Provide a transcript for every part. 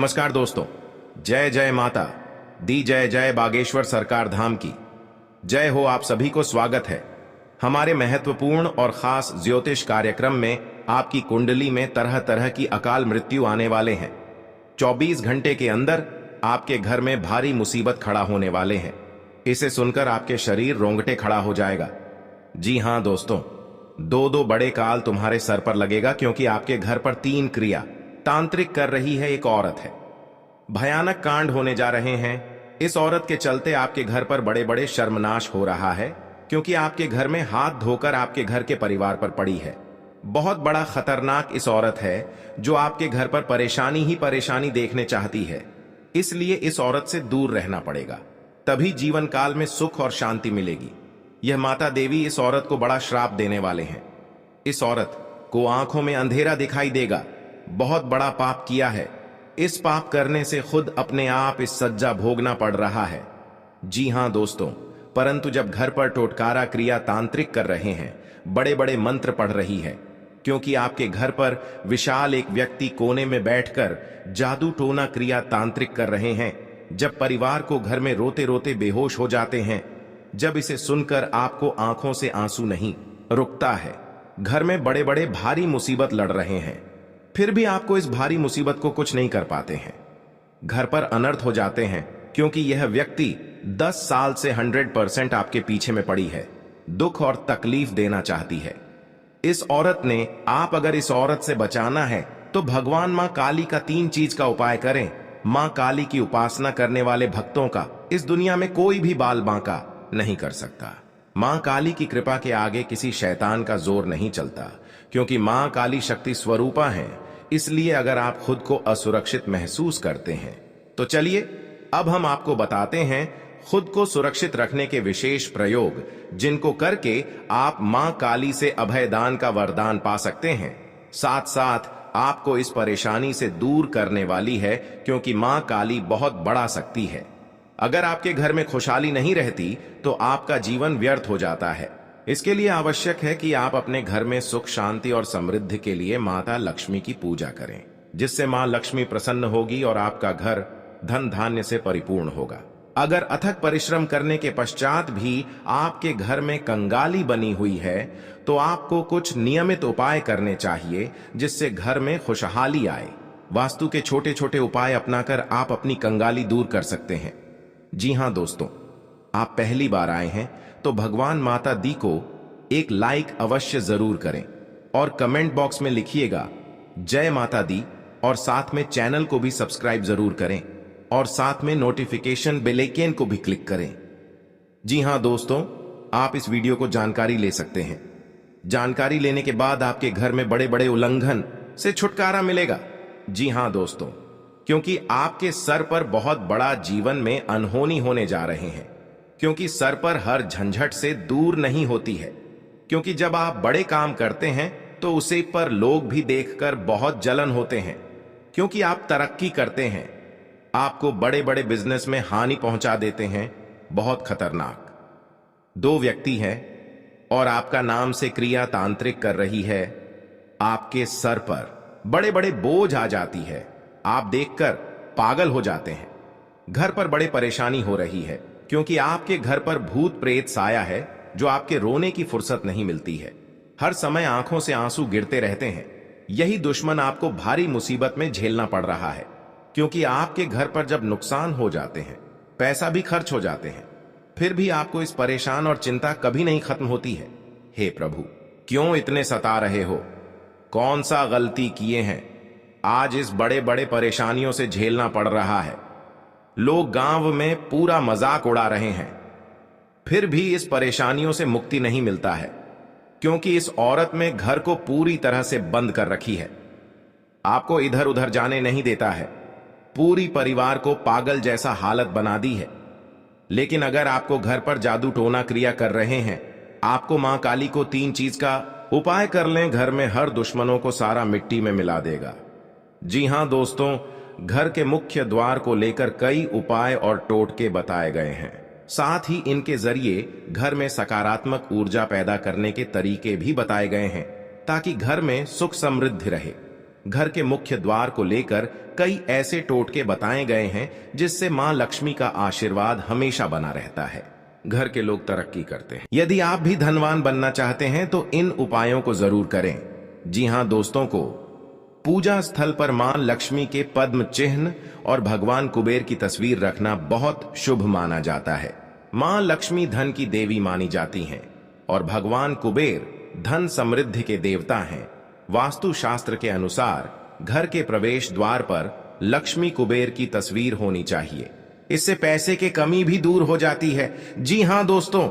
नमस्कार दोस्तों। जय जय माता दी, जय जय बागेश्वर सरकार धाम की जय हो। आप सभी को स्वागत है हमारे महत्वपूर्ण और खास ज्योतिष कार्यक्रम में। आपकी कुंडली में तरह तरह की अकाल मृत्यु आने वाले हैं। 24 घंटे के अंदर आपके घर में भारी मुसीबत खड़ा होने वाले हैं। इसे सुनकर आपके शरीर रोंगटे खड़ा हो जाएगा। जी हां दोस्तों, दो बड़े काल तुम्हारे सर पर लगेगा, क्योंकि आपके घर पर 3 क्रिया तांत्रिक कर रही है एक औरत है। भयानक कांड होने जा रहे हैं। इस औरत के चलते आपके घर पर बड़े बड़े शर्मनाश हो रहा है, क्योंकि आपके घर में हाथ धोकर आपके घर के परिवार पर पड़ी है। बहुत बड़ा खतरनाक इस औरत है जो आपके घर पर परेशानी ही परेशानी देखने चाहती है। इसलिए इस औरत से दूर रहना पड़ेगा, तभी जीवन काल में सुख और शांति मिलेगी। यह माता देवी इस औरत को बड़ा श्राप देने वाले हैं। इस औरत को आंखों में अंधेरा दिखाई देगा। बहुत बड़ा पाप किया है। इस पाप करने से खुद अपने आप इस सज्जा भोगना पड़ रहा है। जी हां दोस्तों, परंतु जब घर पर टोटकारा क्रिया तांत्रिक कर रहे हैं, बड़े बड़े मंत्र पढ़ रही है, क्योंकि आपके घर पर विशाल एक व्यक्ति कोने में बैठकर जादू टोना क्रिया तांत्रिक कर रहे हैं। जब परिवार को घर में रोते रोते बेहोश हो जाते हैं, जब इसे सुनकर आपको आंखों से आंसू नहीं रुकता है। घर में बड़े बड़े भारी मुसीबत लड़ रहे हैं, फिर भी आपको इस भारी मुसीबत को कुछ नहीं कर पाते हैं। घर पर अनर्थ हो जाते हैं, क्योंकि यह व्यक्ति 10 साल से 100% आपके पीछे में पड़ी है, दुख और तकलीफ देना चाहती है। इस औरत ने, आप अगर इस औरत से बचाना है तो भगवान मां काली का 3 चीज का उपाय करें। मां काली की उपासना करने वाले भक्तों का इस दुनिया में कोई भी बाल बांका नहीं कर सकता। मां काली की कृपा के आगे किसी शैतान का जोर नहीं चलता, क्योंकि मां काली शक्ति स्वरूपा है। इसलिए अगर आप खुद को असुरक्षित महसूस करते हैं तो चलिए अब हम आपको बताते हैं खुद को सुरक्षित रखने के विशेष प्रयोग, जिनको करके आप मां काली से अभयदान का वरदान पा सकते हैं। साथ साथ आपको इस परेशानी से दूर करने वाली है, क्योंकि मां काली बहुत बड़ा शक्ति है। अगर आपके घर में खुशहाली नहीं रहती तो आपका जीवन व्यर्थ हो जाता है। इसके लिए आवश्यक है कि आप अपने घर में सुख शांति और समृद्धि के लिए माता लक्ष्मी की पूजा करें, जिससे मां लक्ष्मी प्रसन्न होगी और आपका घर धन धान्य से परिपूर्ण होगा। अगर अथक परिश्रम करने के पश्चात भी आपके घर में कंगाली बनी हुई है तो आपको कुछ नियमित उपाय करने चाहिए, जिससे घर में खुशहाली आए। वास्तु के छोटे छोटे उपाय अपनाकर आप अपनी कंगाली दूर कर सकते हैं। जी हां दोस्तों, आप पहली बार आए हैं तो भगवान माता दी को एक लाइक अवश्य जरूर करें और कमेंट बॉक्स में लिखिएगा जय माता दी, और साथ में चैनल को भी सब्सक्राइब जरूर करें और साथ में नोटिफिकेशन बेल आइकन को भी क्लिक करें। जी हां दोस्तों, आप इस वीडियो को जानकारी ले सकते हैं। जानकारी लेने के बाद आपके घर में बड़े बड़े उल्लंघन से छुटकारा मिलेगा। जी हां दोस्तों, क्योंकि आपके सर पर बहुत बड़ा जीवन में अनहोनी होने जा रहे हैं, क्योंकि सर पर हर झंझट से दूर नहीं होती है। क्योंकि जब आप बड़े काम करते हैं तो उसे पर लोग भी देखकर बहुत जलन होते हैं, क्योंकि आप तरक्की करते हैं, आपको बड़े बड़े बिजनेस में हानि पहुंचा देते हैं। बहुत खतरनाक 2 व्यक्ति हैं और आपका नाम से क्रिया तांत्रिक कर रही है। आपके सर पर बड़े बड़े बोझ आ जाती है, आप देखकर पागल हो जाते हैं। घर पर बड़े परेशानी हो रही है, क्योंकि आपके घर पर भूत प्रेत साया है, जो आपके रोने की फुर्सत नहीं मिलती है। हर समय आंखों से आंसू गिरते रहते हैं। यही दुश्मन आपको भारी मुसीबत में झेलना पड़ रहा है, क्योंकि आपके घर पर जब नुकसान हो जाते हैं, पैसा भी खर्च हो जाते हैं, फिर भी आपको इस परेशान और चिंता कभी नहीं खत्म होती है। हे प्रभु, क्यों इतने सता रहे हो? कौन सा गलती किए हैं आज इस बड़े बड़े परेशानियों से झेलना पड़ रहा है? लोग गांव में पूरा मजाक उड़ा रहे हैं, फिर भी इस परेशानियों से मुक्ति नहीं मिलता है, क्योंकि इस औरत में घर को पूरी तरह से बंद कर रखी है। आपको इधर उधर जाने नहीं देता है, पूरी परिवार को पागल जैसा हालत बना दी है। लेकिन अगर आपको घर पर जादू टोना क्रिया कर रहे हैं, आपको मां काली को 3 चीज का उपाय कर लें, घर में हर दुश्मनों को सारा मिट्टी में मिला देगा। जी हां दोस्तों, घर के मुख्य द्वार को लेकर कई उपाय और टोटके बताए गए हैं। साथ ही इनके जरिए घर में सकारात्मक ऊर्जा पैदा करने के तरीके भी बताए गए हैं, ताकि घर में सुख समृद्धि रहे। घर के मुख्य द्वार को लेकर कई ऐसे टोटके बताए गए हैं जिससे मां लक्ष्मी का आशीर्वाद हमेशा बना रहता है। घर के लोग तरक्की करते हैं। यदि आप भी धनवान बनना चाहते हैं तो इन उपायों को जरूर करें। जी हां दोस्तों, को पूजा स्थल पर मां लक्ष्मी के पद्म चिन्ह और भगवान कुबेर की तस्वीर रखना बहुत शुभ माना जाता है। मां लक्ष्मी धन की देवी मानी जाती हैं और भगवान कुबेर धन समृद्धि के देवता हैं। वास्तु शास्त्र के अनुसार घर के प्रवेश द्वार पर लक्ष्मी कुबेर की तस्वीर होनी चाहिए। इससे पैसे की कमी भी दूर हो जाती है। जी हां दोस्तों,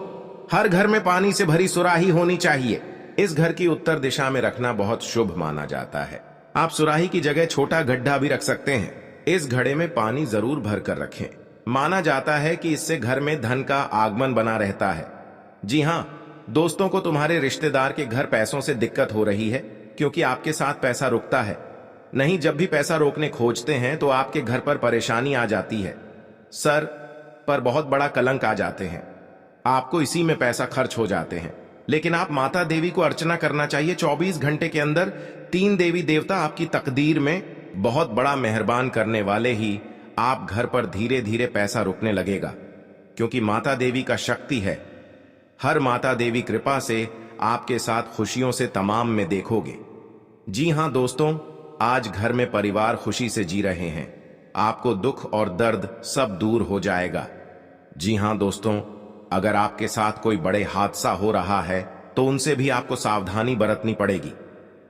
हर घर में पानी से भरी सुराही होनी चाहिए। इस घर की उत्तर दिशा में रखना बहुत शुभ माना जाता है। आप सुराही की जगह छोटा गड्ढा भी रख सकते हैं। इस घड़े में पानी जरूर भर कर रखें। माना जाता है कि इससे घर में धन का आगमन बना रहता है। जी हां दोस्तों, को तुम्हारे रिश्तेदार के घर पैसों से दिक्कत हो रही है क्योंकि आपके साथ पैसा रुकता है। नहीं, जब भी पैसा रोकने खोजते हैं तो आपके घर पर परेशानी आ जाती है। सर पर बहुत बड़ा कलंक आ जाते हैं। आपको इसी में पैसा खर्च हो जाते हैं। लेकिन आप माता देवी को अर्चना करना चाहिए। 24 घंटे के अंदर 3 देवी देवता आपकी तकदीर में बहुत बड़ा मेहरबान करने वाले ही आप घर पर धीरे धीरे पैसा रुकने लगेगा, क्योंकि माता देवी का शक्ति है। हर माता देवी कृपा से आपके साथ खुशियों से तमाम में देखोगे। जी हां दोस्तों, आज घर में परिवार खुशी से जी रहे हैं। आपको दुख और दर्द सब दूर हो जाएगा। जी हां दोस्तों, अगर आपके साथ कोई बड़े हादसा हो रहा है तो उनसे भी आपको सावधानी बरतनी पड़ेगी।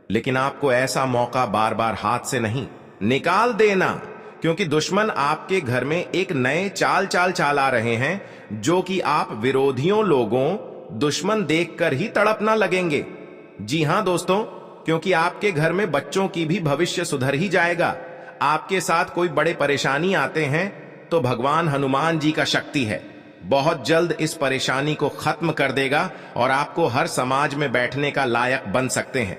लेकिन आपको ऐसा मौका बार बार हाथ से नहीं निकाल देना, क्योंकि दुश्मन आपके घर में एक नए चाल आ रहे हैं जो कि आप विरोधियों लोगों दुश्मन देखकर ही तड़पना लगेंगे। जी हां दोस्तों, क्योंकि आपके घर में बच्चों की भी भविष्य सुधर ही जाएगा। आपके साथ कोई बड़े परेशानी आते हैं तो भगवान हनुमान जी का शक्ति है, बहुत जल्द इस परेशानी को खत्म कर देगा और आपको हर समाज में बैठने का लायक बन सकते हैं।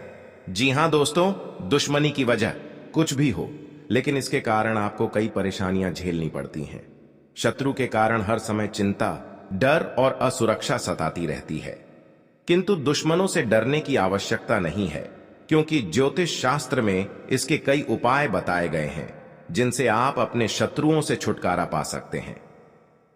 जी हां दोस्तों, दुश्मनी की वजह कुछ भी हो, लेकिन इसके कारण आपको कई परेशानियां झेलनी पड़ती हैं। शत्रु के कारण हर समय चिंता, डर और असुरक्षा सताती रहती है। किंतु दुश्मनों से डरने की आवश्यकता नहीं है, क्योंकि ज्योतिष शास्त्र में इसके कई उपाय बताए गए हैं जिनसे आप अपने शत्रुओं से छुटकारा पा सकते हैं।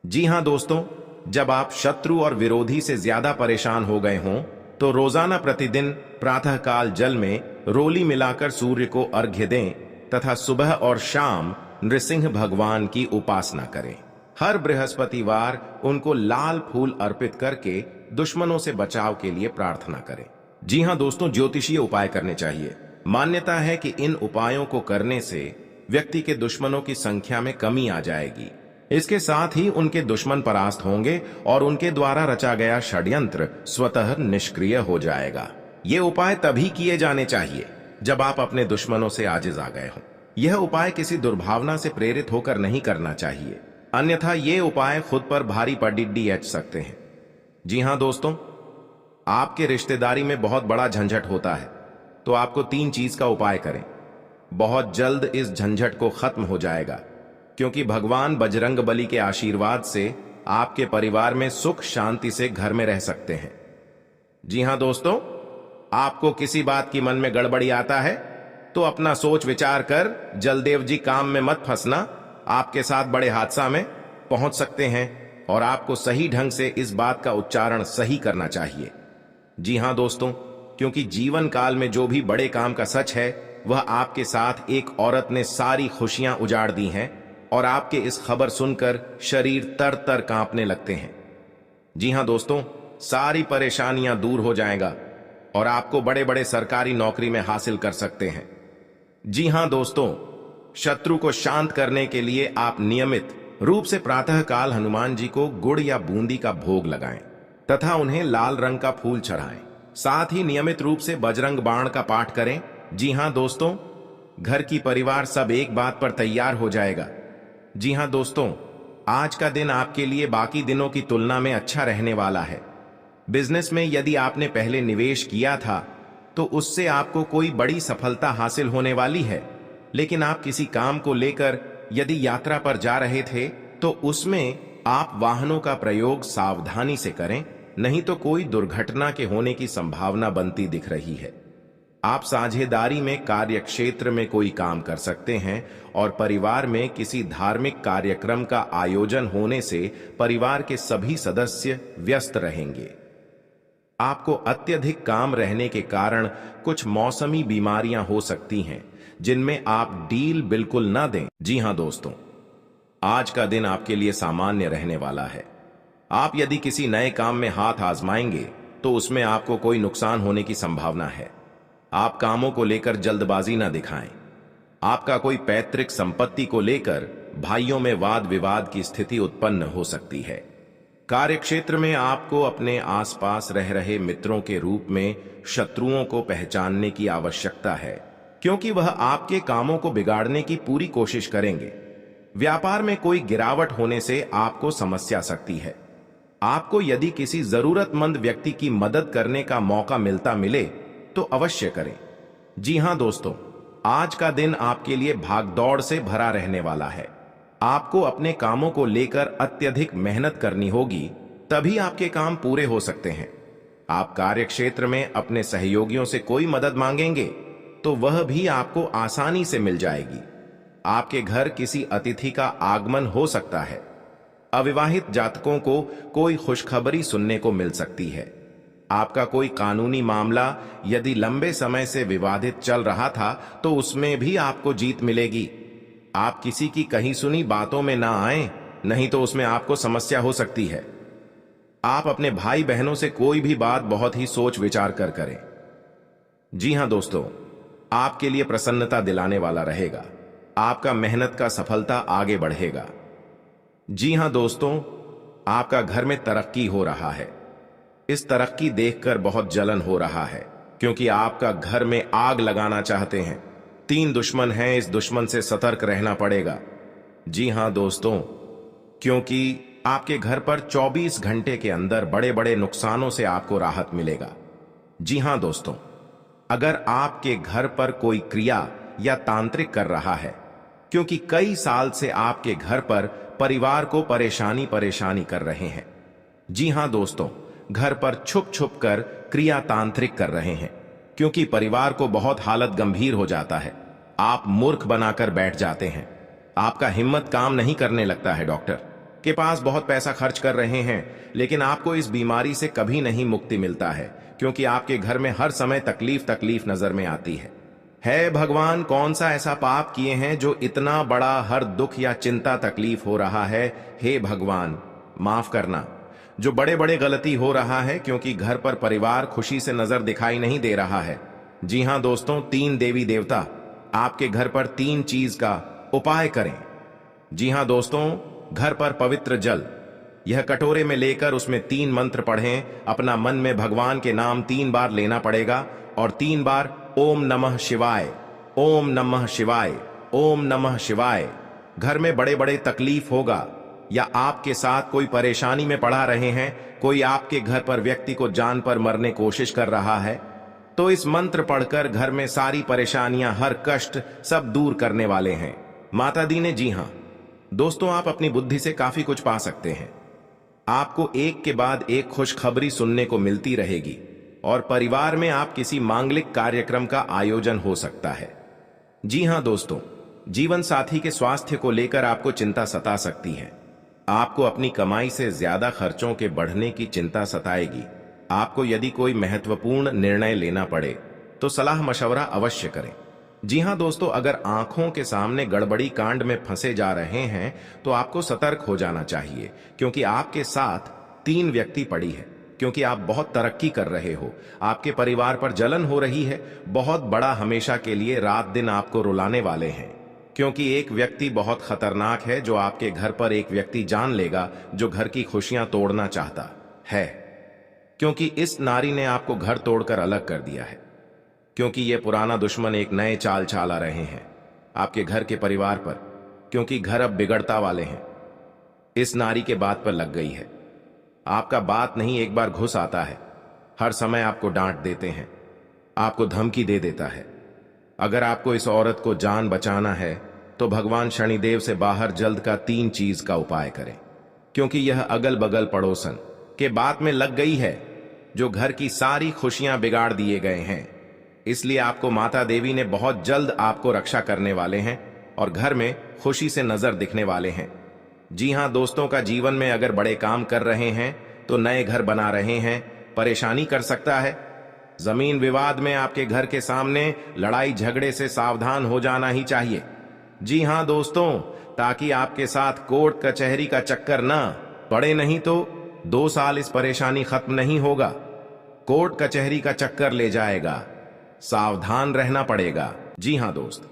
जी हां दोस्तों, जब आप शत्रु और विरोधी से ज्यादा परेशान हो गए हों तो रोजाना प्रतिदिन प्रातःकाल जल में रोली मिलाकर सूर्य को अर्घ्य दें तथा सुबह और शाम नृसिंह भगवान की उपासना करें। हर बृहस्पतिवार उनको लाल फूल अर्पित करके दुश्मनों से बचाव के लिए प्रार्थना करें। जी हां दोस्तों, ज्योतिषीय उपाय करने चाहिए। मान्यता है कि इन उपायों को करने से व्यक्ति के दुश्मनों की संख्या में कमी आ जाएगी। इसके साथ ही उनके दुश्मन परास्त होंगे और उनके द्वारा रचा गया षड्यंत्र स्वतः निष्क्रिय हो जाएगा। ये उपाय तभी किए जाने चाहिए जब आप अपने दुश्मनों से आजिज आ गए हों। यह उपाय किसी दुर्भावना से प्रेरित होकर नहीं करना चाहिए, अन्यथा ये उपाय खुद पर भारी पड़िड्डी एच सकते हैं। जी हां दोस्तों, आपके रिश्तेदारी में बहुत बड़ा झंझट होता है तो आपको 3 चीज का उपाय करें। बहुत जल्द इस झंझट को खत्म हो जाएगा, क्योंकि भगवान बजरंग बली के आशीर्वाद से आपके परिवार में सुख शांति से घर में रह सकते हैं। जी हां दोस्तों, आपको किसी बात की मन में गड़बड़ी आता है तो अपना सोच विचार कर जलदेव जी काम में मत फंसना। आपके साथ बड़े हादसा में पहुंच सकते हैं और आपको सही ढंग से इस बात का उच्चारण सही करना चाहिए। जी हां दोस्तों, क्योंकि जीवन काल में जो भी बड़े काम का सच है वह आपके साथ एक औरत ने सारी खुशियां उजाड़ दी हैं और आपके इस खबर सुनकर शरीर तर तर कांपने लगते हैं। जी हां दोस्तों, सारी परेशानियां दूर हो जाएगा और आपको बड़े बड़े सरकारी नौकरी में हासिल कर सकते हैं। जी हां दोस्तों, शत्रु को शांत करने के लिए आप नियमित रूप से प्रातःकाल हनुमान जी को गुड़ या बूंदी का भोग लगाएं तथा उन्हें लाल रंग का फूल चढ़ाएं। साथ ही नियमित रूप से बजरंग बाण का पाठ करें। जी हां दोस्तों, घर की परिवार सब एक बात पर तैयार हो जाएगा। जी हां दोस्तों, आज का दिन आपके लिए बाकी दिनों की तुलना में अच्छा रहने वाला है। बिजनेस में यदि आपने पहले निवेश किया था तो उससे आपको कोई बड़ी सफलता हासिल होने वाली है। लेकिन आप किसी काम को लेकर यदि यात्रा पर जा रहे थे तो उसमें आप वाहनों का प्रयोग सावधानी से करें, नहीं तो कोई दुर्घटना के होने की संभावना बनती दिख रही है। आप साझेदारी में कार्य क्षेत्र में कोई काम कर सकते हैं और परिवार में किसी धार्मिक कार्यक्रम का आयोजन होने से परिवार के सभी सदस्य व्यस्त रहेंगे। आपको अत्यधिक काम रहने के कारण कुछ मौसमी बीमारियां हो सकती हैं, जिनमें आप डील बिल्कुल ना दें। जी हां दोस्तों, आज का दिन आपके लिए सामान्य रहने वाला है। आप यदि किसी नए काम में हाथ आजमाएंगे तो उसमें आपको कोई नुकसान होने की संभावना है। आप कामों को लेकर जल्दबाजी ना दिखाएं। आपका कोई पैतृक संपत्ति को लेकर भाइयों में वाद विवाद की स्थिति उत्पन्न हो सकती है। कार्यक्षेत्र में आपको अपने आसपास रह रहे मित्रों के रूप में शत्रुओं को पहचानने की आवश्यकता है, क्योंकि वह आपके कामों को बिगाड़ने की पूरी कोशिश करेंगे। व्यापार में कोई गिरावट होने से आपको समस्या सकती है। आपको यदि किसी जरूरतमंद व्यक्ति की मदद करने का मौका मिले तो अवश्य करें। जी हां दोस्तों, आज का दिन आपके लिए भागदौड़ से भरा रहने वाला है। आपको अपने कामों को लेकर अत्यधिक मेहनत करनी होगी, तभी आपके काम पूरे हो सकते हैं। आप कार्यक्षेत्र में अपने सहयोगियों से कोई मदद मांगेंगे तो वह भी आपको आसानी से मिल जाएगी। आपके घर किसी अतिथि का आगमन हो सकता है। अविवाहित जातकों को कोई खुशखबरी सुनने को मिल सकती है। आपका कोई कानूनी मामला यदि लंबे समय से विवादित चल रहा था तो उसमें भी आपको जीत मिलेगी। आप किसी की कही सुनी बातों में ना आए, नहीं तो उसमें आपको समस्या हो सकती है। आप अपने भाई बहनों से कोई भी बात बहुत ही सोच विचार कर करें। जी हां दोस्तों, आपके लिए प्रसन्नता दिलाने वाला रहेगा। आपका मेहनत का सफलता आगे बढ़ेगा। जी हां दोस्तों, आपका घर में तरक्की हो रहा है। इस तरक्की देखकर बहुत जलन हो रहा है, क्योंकि आपका घर में आग लगाना चाहते हैं। 3 दुश्मन हैं, इस दुश्मन से सतर्क रहना पड़ेगा। जी हां दोस्तों, क्योंकि आपके घर पर 24 घंटे के अंदर बड़े बड़े नुकसानों से आपको राहत मिलेगा। जी हां दोस्तों, अगर आपके घर पर कोई क्रिया या तांत्रिक कर रहा है, क्योंकि कई साल से आपके घर पर परिवार को परेशानी कर रहे हैं। जी हां दोस्तों, घर पर छुप छुप कर क्रिया तांत्रिक कर रहे हैं, क्योंकि परिवार को बहुत हालत गंभीर हो जाता है। आप मूर्ख बनाकर बैठ जाते हैं। आपका हिम्मत काम नहीं करने लगता है। डॉक्टर के पास बहुत पैसा खर्च कर रहे हैं, लेकिन आपको इस बीमारी से कभी नहीं मुक्ति मिलता है, क्योंकि आपके घर में हर समय तकलीफ नजर में आती है भगवान, कौन सा ऐसा पाप किए हैं जो इतना बड़ा हर दुख या चिंता तकलीफ हो रहा है। हे भगवान, माफ करना। जो बड़े बड़े गलती हो रहा है, क्योंकि घर पर परिवार खुशी से नजर दिखाई नहीं दे रहा है। जी हां दोस्तों, 3 देवी देवता आपके घर पर 3 चीज का उपाय करें। जी हां दोस्तों, घर पर पवित्र जल यह कटोरे में लेकर उसमें 3 मंत्र पढ़ें। अपना मन में भगवान के नाम 3 बार लेना पड़ेगा और 3 बार ओम नमः शिवाय, ओम नमः शिवाय, ओम नमः शिवाय। घर में बड़े बड़े तकलीफ होगा या आपके साथ कोई परेशानी में पड़ा रहे हैं, कोई आपके घर पर व्यक्ति को जान पर मरने कोशिश कर रहा है, तो इस मंत्र पढ़कर घर में सारी परेशानियां, हर कष्ट सब दूर करने वाले हैं माता दी ने। जी हां दोस्तों, आप अपनी बुद्धि से काफी कुछ पा सकते हैं। आपको एक के बाद एक खुशखबरी सुनने को मिलती रहेगी और परिवार में आप किसी मांगलिक कार्यक्रम का आयोजन हो सकता है। जी हां दोस्तों, जीवन साथी के स्वास्थ्य को लेकर आपको चिंता सता सकती है। आपको अपनी कमाई से ज्यादा खर्चों के बढ़ने की चिंता सताएगी। आपको यदि कोई महत्वपूर्ण निर्णय लेना पड़े तो सलाह मशवरा अवश्य करें। जी हां दोस्तों, अगर आंखों के सामने गड़बड़ी कांड में फंसे जा रहे हैं तो आपको सतर्क हो जाना चाहिए, क्योंकि आपके साथ 3 व्यक्ति पड़ी है। क्योंकि आप बहुत तरक्की कर रहे हो, आपके परिवार पर जलन हो रही है। बहुत बड़ा हमेशा के लिए रात दिन आपको रुलाने वाले हैं, क्योंकि एक व्यक्ति बहुत खतरनाक है जो आपके घर पर एक व्यक्ति जान लेगा जो घर की खुशियां तोड़ना चाहता है, क्योंकि इस नारी ने आपको घर तोड़कर अलग कर दिया है। क्योंकि ये पुराना दुश्मन एक नए चाल चला रहे हैं आपके घर के परिवार पर, क्योंकि घर अब बिगड़ता वाले हैं। इस नारी के बात पर लग गई है। आपका बात नहीं एक बार घुस आता है, हर समय आपको डांट देते हैं, आपको धमकी दे देता है। अगर आपको इस औरत को जान बचाना है तो भगवान शनिदेव से बाहर जल्द का 3 चीज का उपाय करें, क्योंकि यह अगल बगल पड़ोसन के बात में लग गई है जो घर की सारी खुशियां बिगाड़ दिए गए हैं। इसलिए आपको माता देवी ने बहुत जल्द आपको रक्षा करने वाले हैं और घर में खुशी से नजर दिखने वाले हैं। जी हां दोस्तों, का जीवन में अगर बड़े काम कर रहे हैं तो नए घर बना रहे हैं, परेशानी कर सकता है। जमीन विवाद में आपके घर के सामने लड़ाई झगड़े से सावधान हो जाना ही चाहिए। जी हां दोस्तों, ताकि आपके साथ कोर्ट कचहरी का चक्कर ना पड़े, नहीं तो 2 साल इस परेशानी खत्म नहीं होगा। कोर्ट कचहरी का चक्कर ले जाएगा, सावधान रहना पड़ेगा। जी हां दोस्त,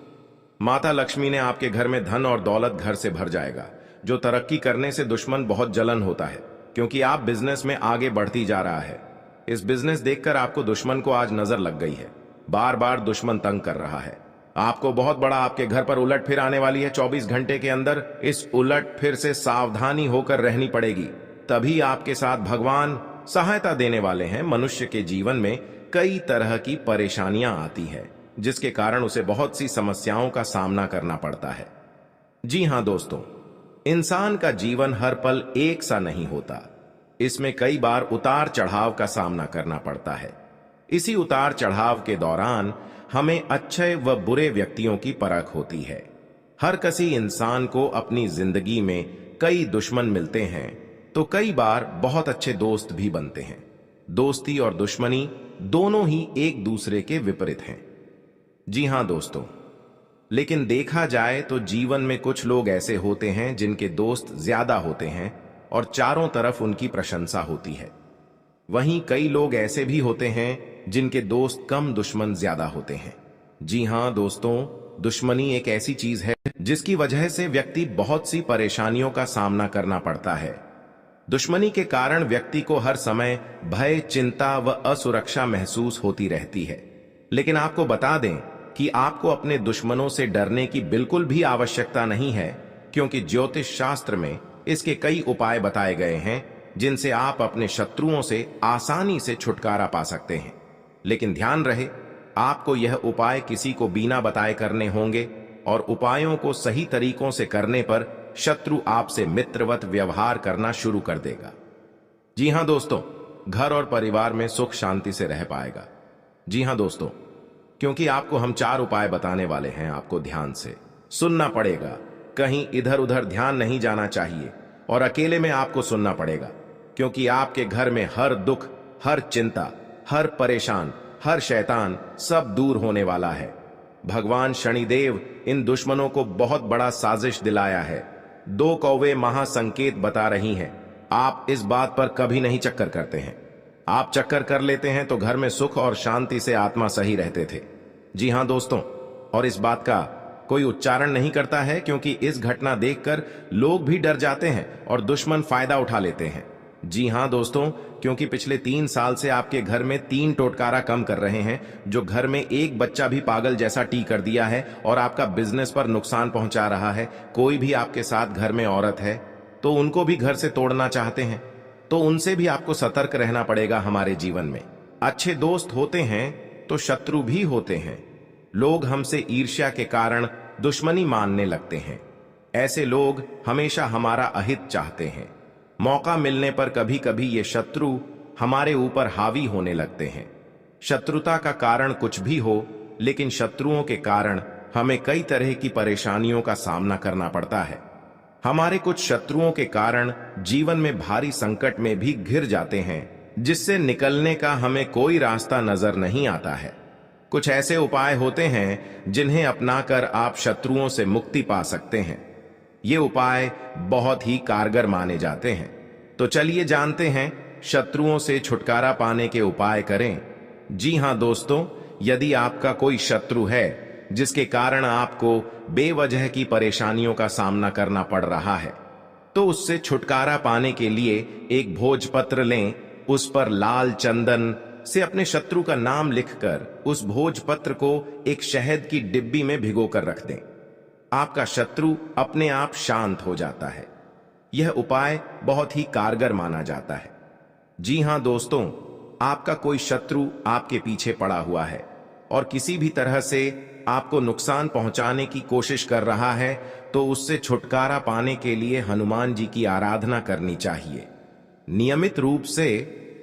माता लक्ष्मी ने आपके घर में धन और दौलत घर से भर जाएगा। जो तरक्की करने से दुश्मन बहुत जलन होता है, क्योंकि आप बिजनेस में आगे बढ़ती जा रहा है। इस बिजनेस देखकर आपको दुश्मन को आज नजर लग गई है। बार बार दुश्मन तंग कर रहा है आपको। बहुत बड़ा आपके घर पर उलट फिर आने वाली है 24 घंटे के अंदर। इस उलट फिर से सावधानी होकर रहनी पड़ेगी, तभी आपके साथ भगवान सहायता देने वाले हैं। मनुष्य के जीवन में कई तरह की परेशानियां आती है, जिसके कारण उसे बहुत सी समस्याओं का सामना करना पड़ता है। जी हां दोस्तों, इंसान का जीवन हर पल एक सा नहीं होता। इसमें कई बार उतार चढ़ाव का सामना करना पड़ता है। इसी उतार चढ़ाव के दौरान हमें अच्छे व बुरे व्यक्तियों की परख होती है। हर किसी इंसान को अपनी जिंदगी में कई दुश्मन मिलते हैं, तो कई बार बहुत अच्छे दोस्त भी बनते हैं। दोस्ती और दुश्मनी दोनों ही एक दूसरे के विपरीत हैं। जी हां दोस्तों, लेकिन देखा जाए तो जीवन में कुछ लोग ऐसे होते हैं जिनके दोस्त ज्यादा होते हैं और चारों तरफ उनकी प्रशंसा होती है। वहीं कई लोग ऐसे भी होते हैं जिनके दोस्त कम, दुश्मन ज्यादा होते हैं। जी हां दोस्तों, दुश्मनी एक ऐसी चीज है जिसकी वजह से व्यक्ति बहुत सी परेशानियों का सामना करना पड़ता है। दुश्मनी के कारण व्यक्ति को हर समय भय, चिंता व असुरक्षा महसूस होती रहती है। लेकिन आपको बता दें कि आपको अपने दुश्मनों से डरने की बिल्कुल भी आवश्यकता नहीं है, क्योंकि ज्योतिष शास्त्र में इसके कई उपाय बताए गए हैं जिनसे आप अपने शत्रुओं से आसानी से छुटकारा पा सकते हैं। लेकिन ध्यान रहे, आपको यह उपाय किसी को बिना बताए करने होंगे और उपायों को सही तरीकों से करने पर शत्रु आपसे मित्रवत व्यवहार करना शुरू कर देगा। जी हां दोस्तों, घर और परिवार में सुख शांति से रह पाएगा। जी हां दोस्तों, क्योंकि आपको हम 4 उपाय बताने वाले हैं, आपको ध्यान से सुनना पड़ेगा। कहीं इधर उधर ध्यान नहीं जाना चाहिए और अकेले में आपको सुनना पड़ेगा, क्योंकि आपके घर में हर दुख, हर चिंता, हर परेशान, हर शैतान सब दूर होने वाला है। भगवान शनिदेव इन दुश्मनों को बहुत बड़ा साजिश दिलाया है। 2 कौवे महासंकेत बता रही हैं। आप इस बात पर कभी नहीं चक्कर करते हैं। आप चक्कर कर लेते हैं तो घर में सुख और शांति से आत्मा सही रहते थे। जी हां दोस्तों, और इस बात का कोई उच्चारण नहीं करता है, क्योंकि इस घटना देखकर लोग भी डर जाते हैं और दुश्मन फायदा उठा लेते हैं। जी हां दोस्तों, क्योंकि पिछले 3 साल से आपके घर में 3 टोटकारा कम कर रहे हैं, जो घर में एक बच्चा भी पागल जैसा टी कर दिया है और आपका बिजनेस पर नुकसान पहुंचा रहा है। कोई भी आपके साथ घर में औरत है तो उनको भी घर से तोड़ना चाहते हैं, तो उनसे भी आपको सतर्क रहना पड़ेगा। हमारे जीवन में अच्छे दोस्त होते हैं तो शत्रु भी होते हैं। लोग हमसे ईर्ष्या के कारण दुश्मनी मानने लगते हैं। ऐसे लोग हमेशा हमारा अहित चाहते हैं। मौका मिलने पर कभी कभी ये शत्रु हमारे ऊपर हावी होने लगते हैं। शत्रुता का कारण कुछ भी हो, लेकिन शत्रुओं के कारण हमें कई तरह की परेशानियों का सामना करना पड़ता है। हमारे कुछ शत्रुओं के कारण जीवन में भारी संकट में भी घिर जाते हैं, जिससे निकलने का हमें कोई रास्ता नजर नहीं आता है। कुछ ऐसे उपाय होते हैं जिन्हें अपनाकर आप शत्रुओं से मुक्ति पा सकते हैं। ये उपाय बहुत ही कारगर माने जाते हैं। तो चलिए जानते हैं शत्रुओं से छुटकारा पाने के उपाय करें। जी हां दोस्तों, यदि आपका कोई शत्रु है जिसके कारण आपको बेवजह की परेशानियों का सामना करना पड़ रहा है, तो उससे छुटकारा पाने के लिए एक भोजपत्र लें। उस पर लाल चंदन से अपने शत्रु का नाम लिखकर उस भोजपत्र को एक शहद की डिब्बी में भिगोकर रख दें। आपका शत्रु अपने आप शांत हो जाता है। यह उपाय बहुत ही कारगर माना जाता है। जी हां दोस्तों, आपका कोई शत्रु आपके पीछे पड़ा हुआ है और किसी भी तरह से आपको नुकसान पहुंचाने की कोशिश कर रहा है, तो उससे छुटकारा पाने के लिए हनुमान जी की आराधना करनी चाहिए। नियमित रूप से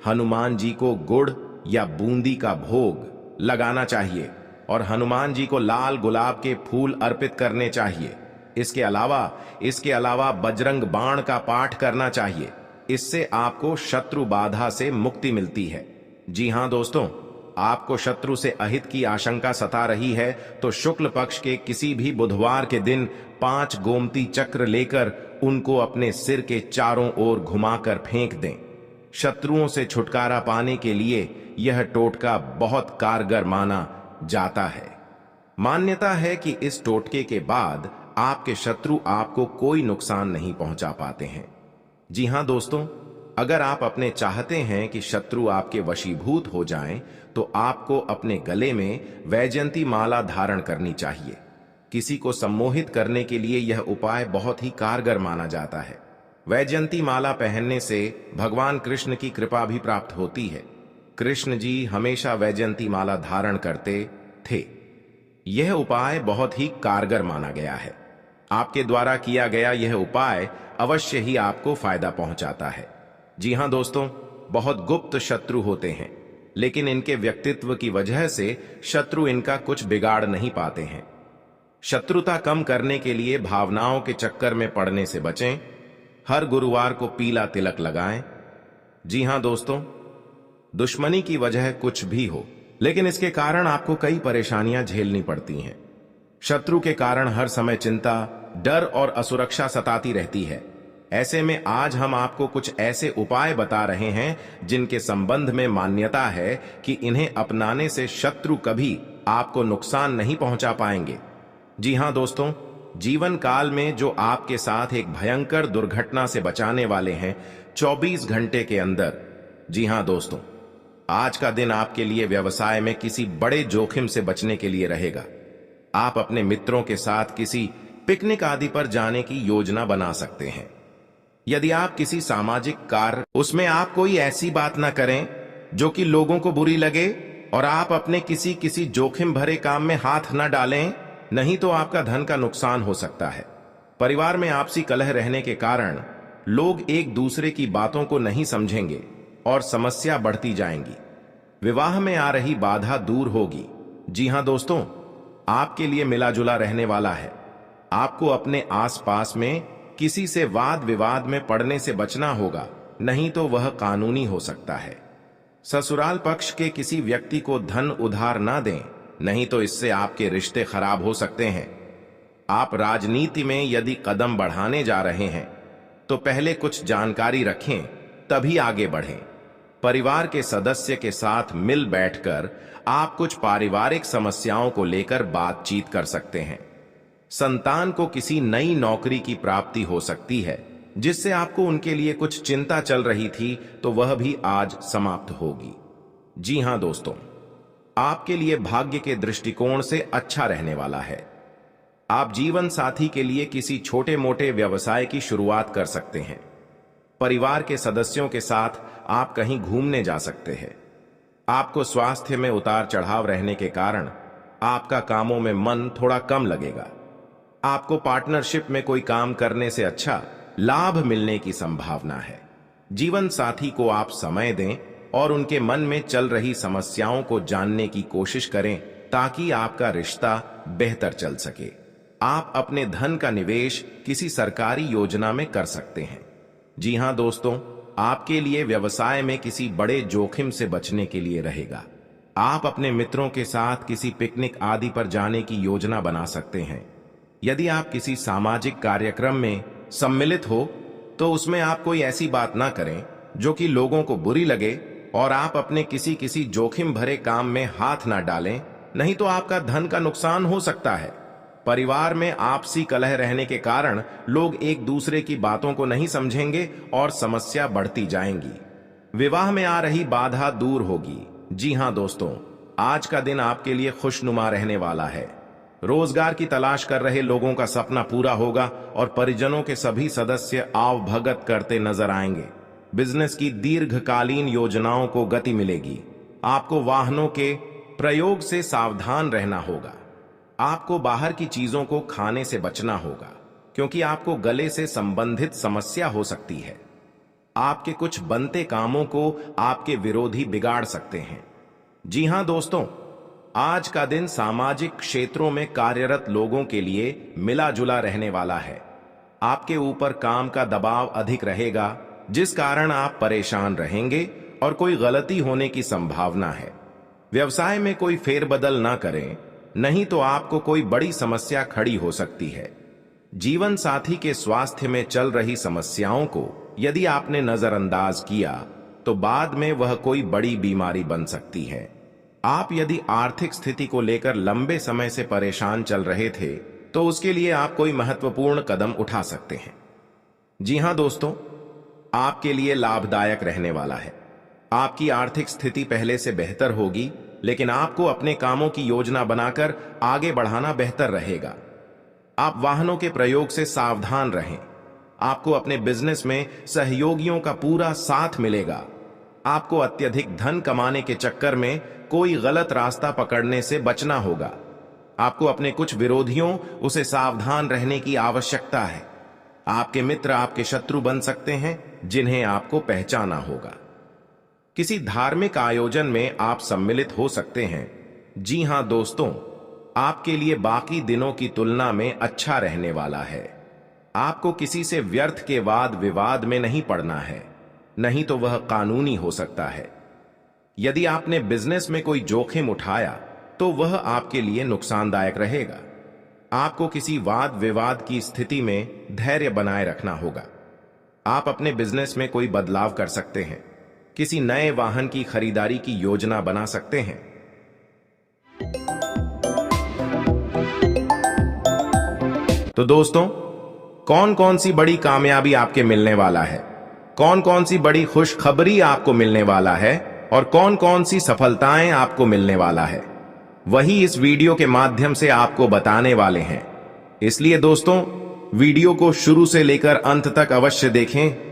हनुमान जी को गुड़ या बूंदी का भोग लगाना चाहिए और हनुमान जी को लाल गुलाब के फूल अर्पित करने चाहिए। इसके अलावा बजरंग बाण का पाठ करना चाहिए। इससे आपको शत्रु बाधा से मुक्ति मिलती है। जी हां दोस्तों, आपको शत्रु से अहित की आशंका सता रही है तो शुक्ल पक्ष के किसी भी बुधवार के दिन 5 गोमती चक्र लेकर उनको अपने सिर के चारों ओर घुमाकर फेंक दें। शत्रुओं से छुटकारा पाने के लिए यह टोटका बहुत कारगर माना जाता है। मान्यता है कि इस टोटके के बाद आपके शत्रु आपको कोई नुकसान नहीं पहुंचा पाते हैं। जी हां दोस्तों, अगर आप अपने चाहते हैं कि शत्रु आपके वशीभूत हो जाएं, तो आपको अपने गले में वैजयंती माला धारण करनी चाहिए। किसी को सम्मोहित करने के लिए यह उपाय बहुत ही कारगर माना जाता है। वैजयंती माला पहनने से भगवान कृष्ण की कृपा भी प्राप्त होती है। कृष्ण जी हमेशा वैजयंती माला धारण करते थे। यह उपाय बहुत ही कारगर माना गया है। आपके द्वारा किया गया यह उपाय अवश्य ही आपको फायदा पहुंचाता है। जी हां दोस्तों, बहुत गुप्त शत्रु होते हैं, लेकिन इनके व्यक्तित्व की वजह से शत्रु इनका कुछ बिगाड़ नहीं पाते हैं। शत्रुता कम करने के लिए भावनाओं के चक्कर में पड़ने से बचें। हर गुरुवार को पीला तिलक लगाएं। जी हां दोस्तों, दुश्मनी की वजह कुछ भी हो, लेकिन इसके कारण आपको कई परेशानियां झेलनी पड़ती हैं। शत्रु के कारण हर समय चिंता, डर और असुरक्षा सताती रहती है। ऐसे में आज हम आपको कुछ ऐसे उपाय बता रहे हैं जिनके संबंध में मान्यता है कि इन्हें अपनाने से शत्रु कभी आपको नुकसान नहीं पहुंचा पाएंगे। जी हां दोस्तों, जीवन काल में जो आपके साथ एक भयंकर दुर्घटना से बचाने वाले हैं 24 घंटे के अंदर। जी हां दोस्तों, आज का दिन आपके लिए व्यवसाय में किसी बड़े जोखिम से बचने के लिए रहेगा। आप अपने मित्रों के साथ किसी पिकनिक आदि पर जाने की योजना बना सकते हैं। यदि आप किसी सामाजिक कार्य, उसमें आप कोई ऐसी बात ना करें जो कि लोगों को बुरी लगे, और आप अपने किसी जोखिम भरे काम में हाथ न डालें, नहीं तो आपका धन का नुकसान हो सकता है। परिवार में आपसी कलह रहने के कारण लोग एक दूसरे की बातों को नहीं समझेंगे और समस्या बढ़ती जाएंगी। विवाह में आ रही बाधा दूर होगी। जी हां दोस्तों, आपके लिए मिला जुला रहने वाला है। आपको अपने आसपास में किसी से वाद विवाद में पड़ने से बचना होगा, नहीं तो वह कानूनी हो सकता है। ससुराल पक्ष के किसी व्यक्ति को धन उधार ना दें, नहीं तो इससे आपके रिश्ते खराब हो सकते हैं। आप राजनीति में यदि कदम बढ़ाने जा रहे हैं तो पहले कुछ जानकारी रखें, तभी आगे बढ़ें। परिवार के सदस्य के साथ मिल बैठकर आप कुछ पारिवारिक समस्याओं को लेकर बातचीत कर सकते हैं। संतान को किसी नई नौकरी की प्राप्ति हो सकती है, जिससे आपको उनके लिए कुछ चिंता चल रही थी, तो वह भी आज समाप्त होगी। जी हां दोस्तों, आपके लिए भाग्य के दृष्टिकोण से अच्छा रहने वाला है। आप जीवन साथी के लिए किसी छोटे मोटे व्यवसाय की शुरुआत कर सकते हैं। परिवार के सदस्यों के साथ आप कहीं घूमने जा सकते हैं। आपको स्वास्थ्य में उतार चढ़ाव रहने के कारण आपका कामों में मन थोड़ा कम लगेगा। आपको पार्टनरशिप में कोई काम करने से अच्छा लाभ मिलने की संभावना है। जीवन साथी को आप समय दें और उनके मन में चल रही समस्याओं को जानने की कोशिश करें, ताकि आपका रिश्ता बेहतर चल सके। आप अपने धन का निवेश किसी सरकारी योजना में कर सकते हैं। जी हां दोस्तों, आपके लिए व्यवसाय में किसी बड़े जोखिम से बचने के लिए रहेगा। आप अपने मित्रों के साथ किसी पिकनिक आदि पर जाने की योजना बना सकते हैं। यदि आप किसी सामाजिक कार्यक्रम में सम्मिलित हो, तो उसमें आप कोई ऐसी बात ना करें जो कि लोगों को बुरी लगे, और आप अपने किसी जोखिम भरे काम में हाथ ना डालें, नहीं तो आपका धन का नुकसान हो सकता है। परिवार में आपसी कलह रहने के कारण लोग एक दूसरे की बातों को नहीं समझेंगे और समस्या बढ़ती जाएंगी। विवाह में आ रही बाधा दूर होगी। जी हां दोस्तों, आज का दिन आपके लिए खुशनुमा रहने वाला है। रोजगार की तलाश कर रहे लोगों का सपना पूरा होगा और परिजनों के सभी सदस्य आवभगत करते नजर आएंगे। बिजनेस की दीर्घकालीन योजनाओं को गति मिलेगी। आपको वाहनों के प्रयोग से सावधान रहना होगा। आपको बाहर की चीजों को खाने से बचना होगा, क्योंकि आपको गले से संबंधित समस्या हो सकती है। आपके कुछ बनते कामों को आपके विरोधी बिगाड़ सकते हैं। जी हां दोस्तों, आज का दिन सामाजिक क्षेत्रों में कार्यरत लोगों के लिए मिला जुला रहने वाला है। आपके ऊपर काम का दबाव अधिक रहेगा, जिस कारण आप परेशान रहेंगे और कोई गलती होने की संभावना है। व्यवसाय में कोई फेरबदल ना करें, नहीं तो आपको कोई बड़ी समस्या खड़ी हो सकती है। जीवन साथी के स्वास्थ्य में चल रही समस्याओं को यदि आपने नजरअंदाज किया तो बाद में वह कोई बड़ी बीमारी बन सकती है। आप यदि आर्थिक स्थिति को लेकर लंबे समय से परेशान चल रहे थे तो उसके लिए आप कोई महत्वपूर्ण कदम उठा सकते हैं। जी हां दोस्तों, आपके लिए लाभदायक रहने वाला है। आपकी आर्थिक स्थिति पहले से बेहतर होगी, लेकिन आपको अपने कामों की योजना बनाकर आगे बढ़ाना बेहतर रहेगा। आप वाहनों के प्रयोग से सावधान रहें। आपको अपने बिजनेस में सहयोगियों का पूरा साथ मिलेगा। आपको अत्यधिक धन कमाने के चक्कर में कोई गलत रास्ता पकड़ने से बचना होगा। आपको अपने कुछ विरोधियों उसे सावधान रहने की आवश्यकता है। आपके मित्र आपके शत्रु बन सकते हैं, जिन्हें आपको पहचाना होगा। किसी धार्मिक आयोजन में आप सम्मिलित हो सकते हैं। जी हां दोस्तों, आपके लिए बाकी दिनों की तुलना में अच्छा रहने वाला है। आपको किसी से व्यर्थ के वाद विवाद में नहीं पड़ना है, नहीं तो वह कानूनी हो सकता है। यदि आपने बिजनेस में कोई जोखिम उठाया तो वह आपके लिए नुकसानदायक रहेगा। आपको किसी वाद विवाद की स्थिति में धैर्य बनाए रखना होगा। आप अपने बिजनेस में कोई बदलाव कर सकते हैं। किसी नए वाहन की खरीदारी की योजना बना सकते हैं। तो दोस्तों, कौन कौन सी बड़ी कामयाबी आपके मिलने वाला है, कौन कौन सी बड़ी खुशखबरी आपको मिलने वाला है और कौन कौन सी सफलताएं आपको मिलने वाला है, वही इस वीडियो के माध्यम से आपको बताने वाले हैं। इसलिए दोस्तों, वीडियो को शुरू से लेकर अंत तक अवश्य देखें।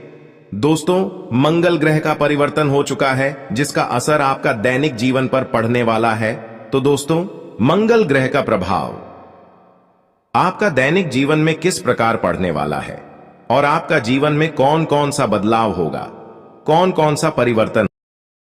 दोस्तों, मंगल ग्रह का परिवर्तन हो चुका है, जिसका असर आपका दैनिक जीवन पर पड़ने वाला है। तो दोस्तों, मंगल ग्रह का प्रभाव आपका दैनिक जीवन में किस प्रकार पड़ने वाला है और आपका जीवन में कौन कौन सा बदलाव होगा, कौन कौन सा परिवर्तन